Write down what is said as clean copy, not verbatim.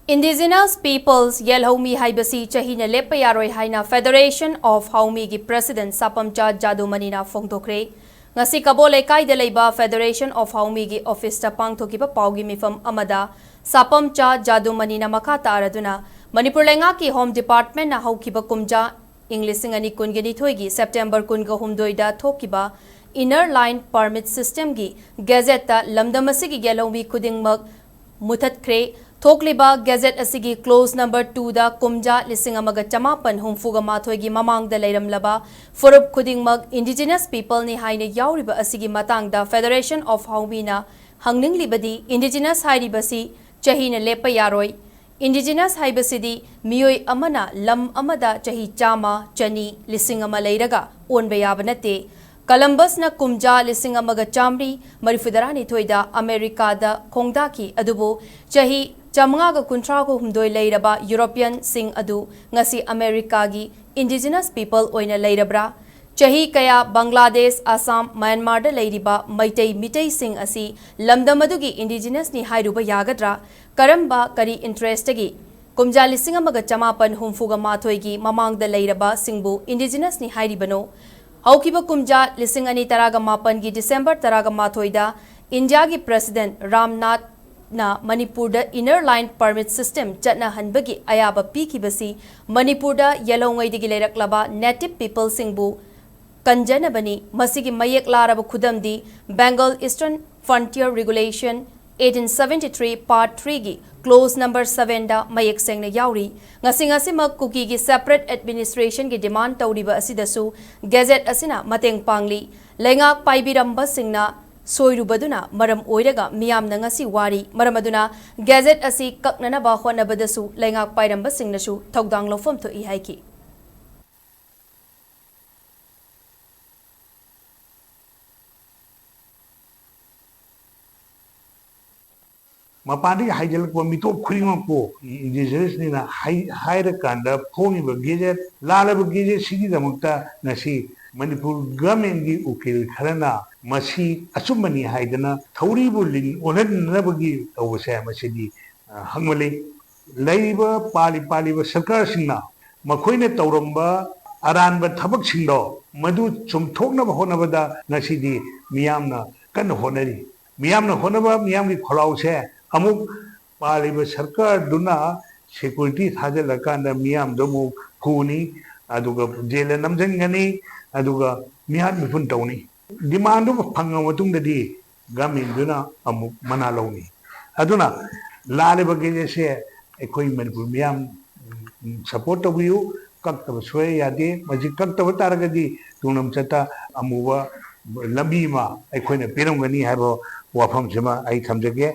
Indigenous Peoples Yelhomi Haibasi Chahina Lepayaroi Haina Federation of Haumi gi President Sapamcha Jadumanina Fongtokre ngasi Kabole Kaida Leiba Federation of Haumi gi Office ta Pangthokiba Paugi Mifam Amada Sapamcha Jadumanina Makha Taraduna Manipur Lenga ki Home Department na Haukiba Kumja Inglising ani Kungeni Thoigi September Kunga Humdoida Thokiba Inner Line Permit System gi Gazette ta Lamdamasi gi Yelhomi Kudingmak Muthat Kre Thokliba Gazette asigi close number 2 da kumja lising amaga chamapan humfuga mathoigi mamang da leiram laba furup khudingmak indigenous people ni haina yauriba asigi matang da Federation of Haumi na hangning libadi indigenous hairibasi chahina lepa yaroi indigenous haibasidi miyoi amana lam amada chahi chama chani lising ama leiraga onba yaba nate Columbus na kumja lising amaga chamri marifudarani thoida America da khongda ki adubu chahi Chamanga kuntra ko humdoi leiraba European sing adu ngasi America gi indigenous people oina leirabra chahi kaya Bangladesh Assam Myanmar da leiriba maitai mitai sing asi lamdam adu gi indigenous ni hairuba yagadra karamba kari interest gi kumja lising amaga chamapan humfuga mathoi gi mamang da leiraba singbu indigenous ni hairibano haukiba kumja lising ani taraga mapan gi December taraga mathoida India gi President Ramnath na Manipur da Inner Line Permit System chatna hanbagi ayaba pikibasi Manipur da yelongai digi leiraklaba native people singbu kanjana bani masigi mayek laraba khudamdi Bengal Eastern Frontier Regulation 1873 Part 3 gi Clause number 7 da mayek sengna yauri ngasi mak kuki gi separate administration gi demand tawriba asidasu gazette asina mateng pangli lengak paibiramba singna Soirubaduna maram oiraga miyamna ngasi wari maramaduna gazette asi kaknana ba honabadasu lengak pairamba singnasu thogdang lofam to ihaiki Mapandi hajal ko mito khurima ko indigenous ni na haira kanda phomi ba gazette lala ba gazette sigi damukta nasi Manipur government gi ukil kharana masi asumani haidana thauri bulin onan bagi awase masidi hangmale laiba pali ba sarkar singna makhoina tawramba aranba thabak singdo madu chumthokna ba honabada nasidi miyamna kan honari miyamna honaba miyamgi kholause amuk pali ba sarkar duna security thajalakanda miyam domu khuni aduga jela namjangani aduga mihat mifun tawni demand phanga matungdadi gaminduna amuk mana lawni aduna lale bage se ekoi manipur miyam support tawiu kakta soy yade maji kakta taragadi tunam chata amuwa lambi ma ekoina piramgani habo wafam jama ai thamjage